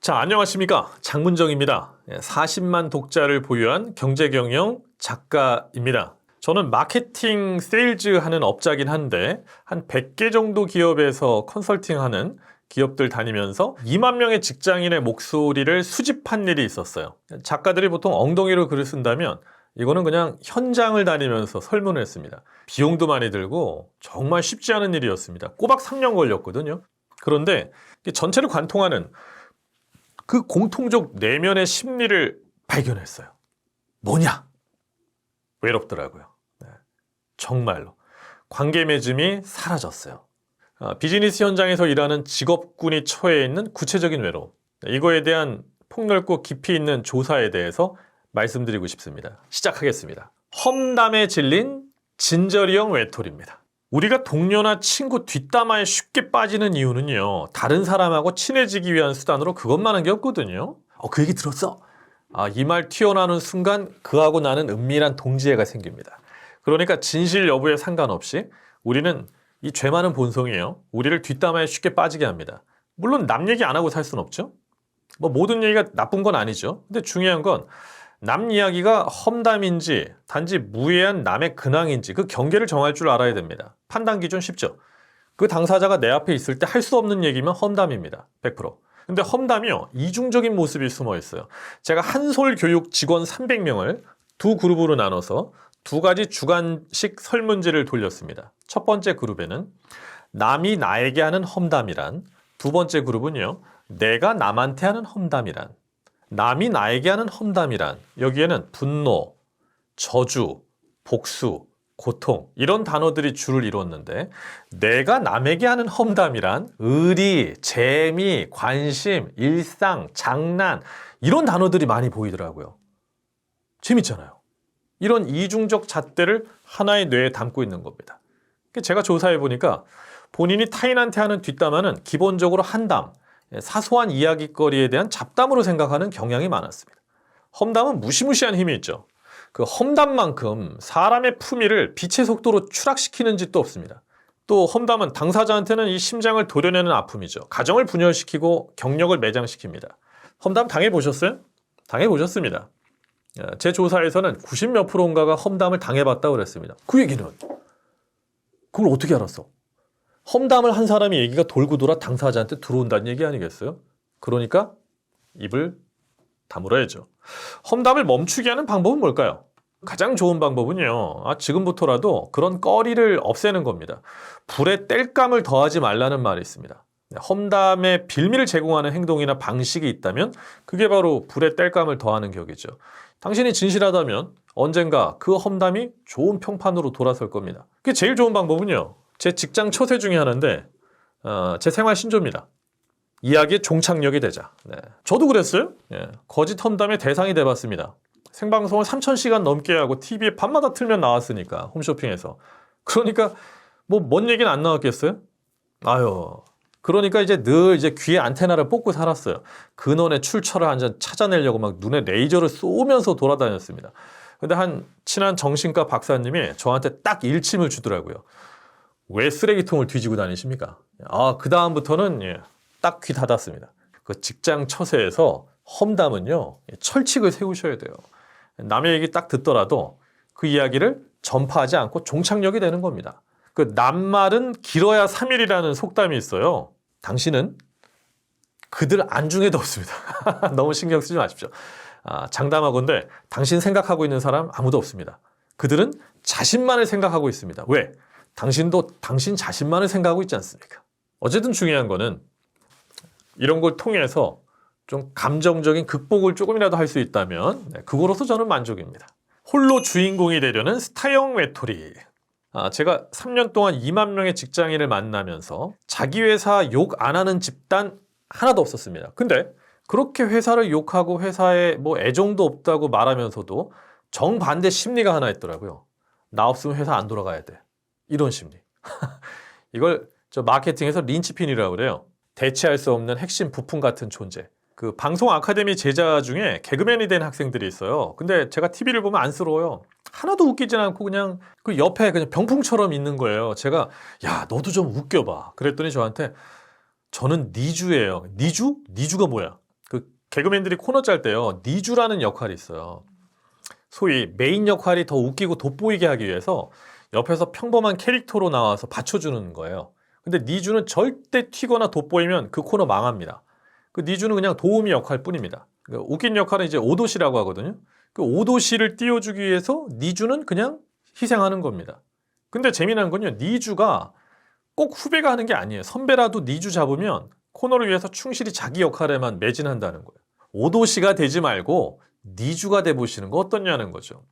자, 안녕하십니까. 장문정입니다. 40만 독자를 보유한 경제경영 작가입니다. 저는 마케팅, 세일즈 하는 업자긴 한데 한 100개 정도 기업에서 컨설팅하는 기업들 다니면서 2만 명의 직장인의 목소리를 수집한 일이 있었어요. 작가들이 보통 엉덩이로 글을 쓴다면 이거는 그냥 현장을 다니면서 설문을 했습니다. 비용도 많이 들고 정말 쉽지 않은 일이었습니다. 꼬박 3년 걸렸거든요. 그런데 전체를 관통하는 그 공통적 내면의 심리를 발견했어요. 뭐냐? 외롭더라고요. 네. 정말로. 관계 맺음이 사라졌어요. 비즈니스 현장에서 일하는 직업군이 처해 있는 구체적인 외로움. 이거에 대한 폭넓고 깊이 있는 조사에 대해서 말씀드리고 싶습니다. 시작하겠습니다. 험담에 질린 진저리형 외톨이입니다. 우리가 동료나 친구 뒷담화에 쉽게 빠지는 이유는요, 다른 사람하고 친해지기 위한 수단으로 그것만 한 게 없거든요. 그 얘기 들었어? 이 말 튀어나오는 순간 그하고 나는 은밀한 동지애가 생깁니다. 그러니까 진실 여부에 상관없이 우리는 이 죄 많은 본성이에요. 우리를 뒷담화에 쉽게 빠지게 합니다. 물론 남 얘기 안 하고 살 수는 없죠. 모든 얘기가 나쁜 건 아니죠. 근데 중요한 건 남 이야기가 험담인지 단지 무해한 남의 근황인지 그 경계를 정할 줄 알아야 됩니다. 판단 기준 쉽죠. 그 당사자가 내 앞에 있을 때 할 수 없는 얘기면 험담입니다. 100%. 근데 험담이요, 이중적인 모습이 숨어 있어요. 제가 한솔교육 직원 300명을 두 그룹으로 나눠서 두 가지 주관식 설문지를 돌렸습니다. 첫 번째 그룹에는 남이 나에게 하는 험담이란, 두 번째 그룹은요, 내가 남한테 하는 험담이란. 남이 나에게 하는 험담이란, 여기에는 분노, 저주, 복수, 고통 이런 단어들이 줄을 이뤘는데, 내가 남에게 하는 험담이란 의리, 재미, 관심, 일상, 장난 이런 단어들이 많이 보이더라고요. 재밌잖아요. 이런 이중적 잣대를 하나의 뇌에 담고 있는 겁니다. 제가 조사해 보니까 본인이 타인한테 하는 뒷담화는 기본적으로 한담, 사소한 이야기거리에 대한 잡담으로 생각하는 경향이 많았습니다. 험담은 무시무시한 힘이 있죠. 그 험담만큼 사람의 품위를 빛의 속도로 추락시키는 짓도 없습니다. 또 험담은 당사자한테는 이 심장을 도려내는 아픔이죠. 가정을 분열시키고 경력을 매장시킵니다. 험담 당해보셨어요? 당해보셨습니다. 제 조사에서는 90몇 %인가가 험담을 당해봤다고 그랬습니다. 그 얘기는 그걸 어떻게 알았어? 험담을 한 사람이 얘기가 돌고 돌아 당사자한테 들어온다는 얘기 아니겠어요? 그러니까 입을 다물어야죠. 험담을 멈추게 하는 방법은 뭘까요? 가장 좋은 방법은요, 지금부터라도 그런 꺼리를 없애는 겁니다. 불에 땔감을 더하지 말라는 말이 있습니다. 험담에 빌미를 제공하는 행동이나 방식이 있다면 그게 바로 불에 땔감을 더하는 격이죠. 당신이 진실하다면 언젠가 그 험담이 좋은 평판으로 돌아설 겁니다. 그게 제일 좋은 방법은요, 제 직장 처세 중에 하나인데 제 생활 신조입니다. 이야기의 종착역이 되자. 네. 저도 그랬어요. 거짓 험담의 대상이 돼봤습니다. 생방송을 3,000시간 넘게 하고 TV에 밤마다 틀면 나왔으니까, 홈쇼핑에서. 그러니까 뭔 얘기는 안 나왔겠어요? 그러니까 늘 귀에 안테나를 뽑고 살았어요. 근원의 출처를 한 잔 찾아내려고 막 눈에 레이저를 쏘면서 돌아다녔습니다. 근데 한 친한 정신과 박사님이 저한테 딱 일침을 주더라고요. 왜 쓰레기통을 뒤지고 다니십니까? 그 다음부터는 딱 귀 닫았습니다. 그 직장 처세에서 험담은요, 철칙을 세우셔야 돼요. 남의 얘기 딱 듣더라도 그 이야기를 전파하지 않고 종착역이 되는 겁니다. 그 남말은 길어야 3일이라는 속담이 있어요. 당신은 그들 안중에도 없습니다. 너무 신경 쓰지 마십시오. 장담하건대 당신 생각하고 있는 사람 아무도 없습니다. 그들은 자신만을 생각하고 있습니다. 왜? 당신도 당신 자신만을 생각하고 있지 않습니까? 어쨌든 중요한 거는 이런 걸 통해서 좀 감정적인 극복을 조금이라도 할 수 있다면 그거로서 저는 만족입니다. 홀로 주인공이 되려는 스타형 외톨이. 제가 3년 동안 2만 명의 직장인을 만나면서 자기 회사 욕 안 하는 집단 하나도 없었습니다. 근데 그렇게 회사를 욕하고 회사에 애정도 없다고 말하면서도 정반대 심리가 하나 있더라고요. 나 없으면 회사 안 돌아가야 돼. 이런 심리. 이걸 마케팅에서 린치핀이라고 그래요. 대체할 수 없는 핵심 부품 같은 존재. 그 방송 아카데미 제자 중에 개그맨이 된 학생들이 있어요. 근데 제가 TV를 보면 안쓰러워요. 하나도 웃기진 않고 그냥 그 옆에 그냥 병풍처럼 있는 거예요. 제가 야, 너도 좀 웃겨봐. 그랬더니 저한테 저는 니주예요. 니주? 니주가 뭐야? 그 개그맨들이 코너 짤 때요, 니주라는 역할이 있어요. 소위 메인 역할이 더 웃기고 돋보이게 하기 위해서 옆에서 평범한 캐릭터로 나와서 받쳐주는 거예요. 근데 니주는 절대 튀거나 돋보이면 그 코너 망합니다. 그 니주는 그냥 도우미 역할 뿐입니다. 그러니까 웃긴 역할은 이제 오도시라고 하거든요. 그 오도시를 띄워주기 위해서 니주는 그냥 희생하는 겁니다. 근데 재미난 건요, 니주가 꼭 후배가 하는 게 아니에요. 선배라도 니주 잡으면 코너를 위해서 충실히 자기 역할에만 매진한다는 거예요. 오도시가 되지 말고 니주가 돼보시는 거 어떻냐는 거죠.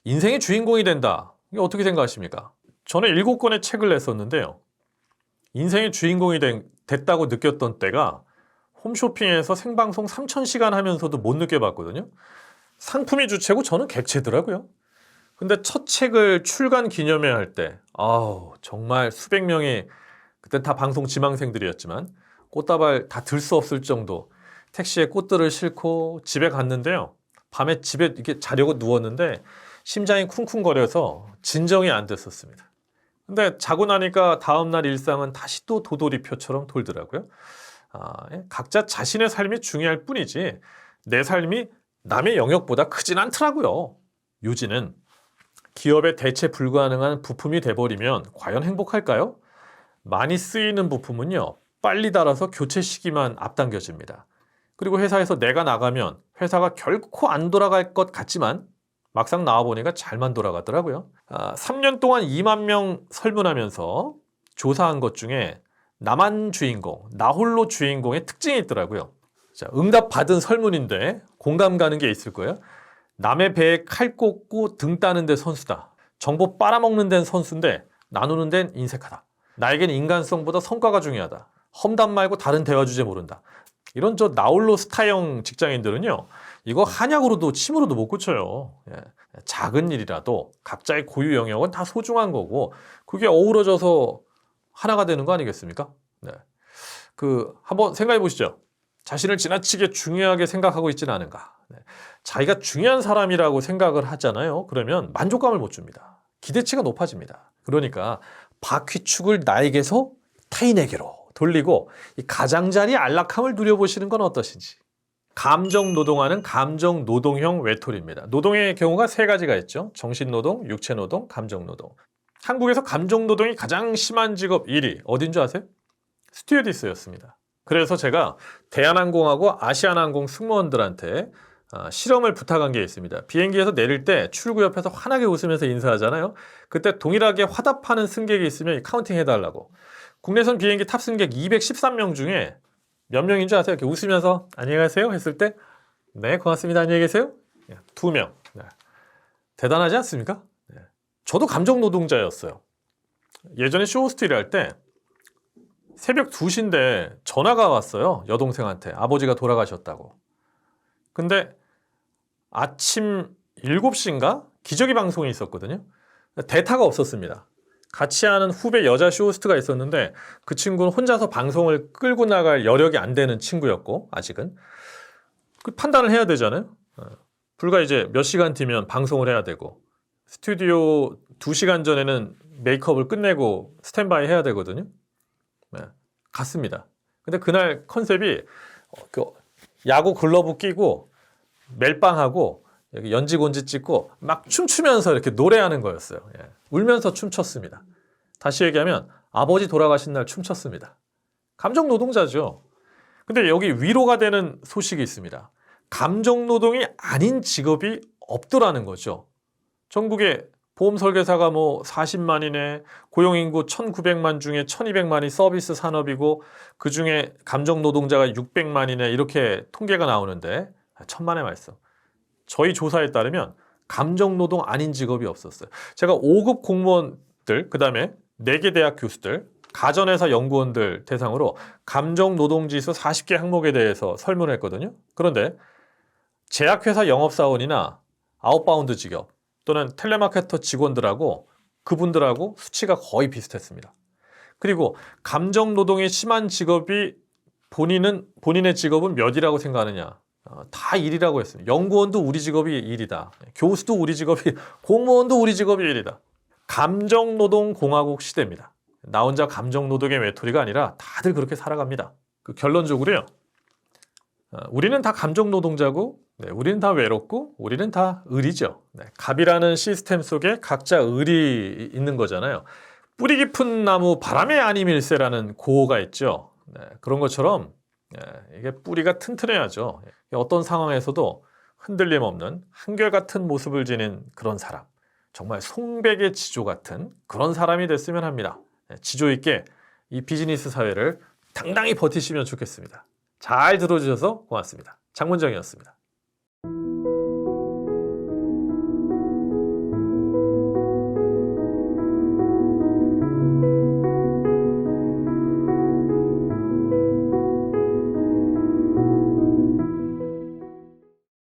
인생의 주인공이 된다. 이게 어떻게 생각하십니까? 저는 7권의 책을 냈었는데요. 인생의 주인공이 됐다고 느꼈던 때가 홈쇼핑에서 생방송 3000시간 하면서도 못 느껴봤거든요. 상품이 주체고 저는 객체더라고요. 근데 첫 책을 출간 기념회 할 때, 정말 수백 명이, 그때 다 방송 지망생들이었지만 꽃다발 다 들 수 없을 정도 택시에 꽃들을 싣고 집에 갔는데요. 밤에 집에 이렇게 자려고 누웠는데 심장이 쿵쿵거려서 진정이 안 됐었습니다. 근데 자고 나니까 다음날 일상은 다시 또 도돌이표처럼 돌더라고요. 각자 자신의 삶이 중요할 뿐이지 내 삶이 남의 영역보다 크진 않더라고요. 요지는 기업의 대체 불가능한 부품이 돼버리면 과연 행복할까요? 많이 쓰이는 부품은요, 빨리 닳아서 교체 시기만 앞당겨집니다. 그리고 회사에서 내가 나가면 회사가 결코 안 돌아갈 것 같지만 막상 나와보니까 잘만 돌아가더라고요. 3년 동안 2만 명 설문하면서 조사한 것 중에 나만 주인공, 나 홀로 주인공의 특징이 있더라고요. 자, 응답 받은 설문인데 공감 가는 게 있을 거예요. 남의 배에 칼 꽂고 등 따는 데 선수다. 정보 빨아먹는 데는 선수인데 나누는 데는 인색하다. 나에겐 인간성보다 성과가 중요하다. 험담 말고 다른 대화 주제 모른다. 이런 나홀로 스타형 직장인들은요, 이거 한약으로도 침으로도 못 고쳐요. 작은 일이라도 각자의 고유 영역은 다 소중한 거고 그게 어우러져서 하나가 되는 거 아니겠습니까? 한번 생각해 보시죠. 자신을 지나치게 중요하게 생각하고 있지는 않은가. 자기가 중요한 사람이라고 생각을 하잖아요. 그러면 만족감을 못 줍니다. 기대치가 높아집니다. 그러니까 바퀴축을 나에게서 타인에게로 돌리고 이 가장자리 안락함을 누려보시는 건 어떠신지. 감정노동하는 감정노동형 외톨이입니다. 노동의 경우가 3가지가 있죠. 정신노동, 육체노동, 감정노동. 한국에서 감정노동이 가장 심한 직업 1위 어딘 줄 아세요? 스튜어디스였습니다. 그래서 제가 대한항공하고 아시아나항공 승무원들한테 실험을 부탁한 게 있습니다. 비행기에서 내릴 때 출구 옆에서 환하게 웃으면서 인사하잖아요. 그때 동일하게 화답하는 승객이 있으면 카운팅 해달라고. 국내선 비행기 탑승객 213명 중에 몇 명인 줄 아세요? 이렇게 웃으면서 안녕히 가세요 했을 때 네, 고맙습니다. 안녕히 계세요. 2명. 대단하지 않습니까? 저도 감정 노동자였어요. 예전에 쇼호스트를 할 때 새벽 2시인데 전화가 왔어요. 여동생한테. 아버지가 돌아가셨다고. 근데 아침 7시인가? 기저귀 방송이 있었거든요. 대타가 없었습니다. 같이 하는 후배 여자 쇼호스트가 있었는데 그 친구는 혼자서 방송을 끌고 나갈 여력이 안 되는 친구였고 아직은. 그 판단을 해야 되잖아요. 불과 이제 몇 시간 뒤면 방송을 해야 되고 스튜디오 2시간 전에는 메이크업을 끝내고 스탠바이 해야 되거든요. 갔습니다. 근데 그날 컨셉이 야구 글러브 끼고 멜빵하고 여기 연지곤지 찍고 막 춤추면서 이렇게 노래하는 거였어요. 울면서 춤췄습니다. 다시 얘기하면 아버지 돌아가신 날 춤췄습니다. 감정 노동자죠. 근데 여기 위로가 되는 소식이 있습니다. 감정 노동이 아닌 직업이 없더라는 거죠. 전국에 보험 설계사가 40만이네, 고용인구 1900만 중에 1200만이 서비스 산업이고 그 중에 감정 노동자가 600만이네 이렇게 통계가 나오는데 천만의 말씀. 저희 조사에 따르면 감정 노동 아닌 직업이 없었어요. 제가 5급 공무원들, 그 다음에 4개 대학 교수들, 가전회사 연구원들 대상으로 감정 노동 지수 40개 항목에 대해서 설문을 했거든요. 그런데 제약회사 영업사원이나 아웃바운드 직업 또는 텔레마케터 직원들하고 그분들하고 수치가 거의 비슷했습니다. 그리고 감정 노동이 심한 직업이 본인의 직업은 몇이라고 생각하느냐? 다 1이라고 했습니다. 연구원도 우리 직업이 1이다. 교수도 우리 직업이, 공무원도 우리 직업이 1이다. 감정노동 공화국 시대입니다. 나 혼자 감정노동의 외톨이가 아니라 다들 그렇게 살아갑니다. 결론적으로요. 우리는 다 감정 노동자고, 우리는 다 외롭고, 우리는 다 을이죠. 갑이라는 시스템 속에 각자 을이 있는 거잖아요. 뿌리 깊은 나무 바람에 아니밀세라는 고어가 있죠. 그런 것처럼 이게 뿌리가 튼튼해야죠. 어떤 상황에서도 흔들림 없는 한결같은 모습을 지닌 그런 사람, 정말 송백의 지조 같은 그런 사람이 됐으면 합니다. 지조 있게 이 비즈니스 사회를 당당히 버티시면 좋겠습니다. 잘 들어주셔서 고맙습니다. 장문정이었습니다.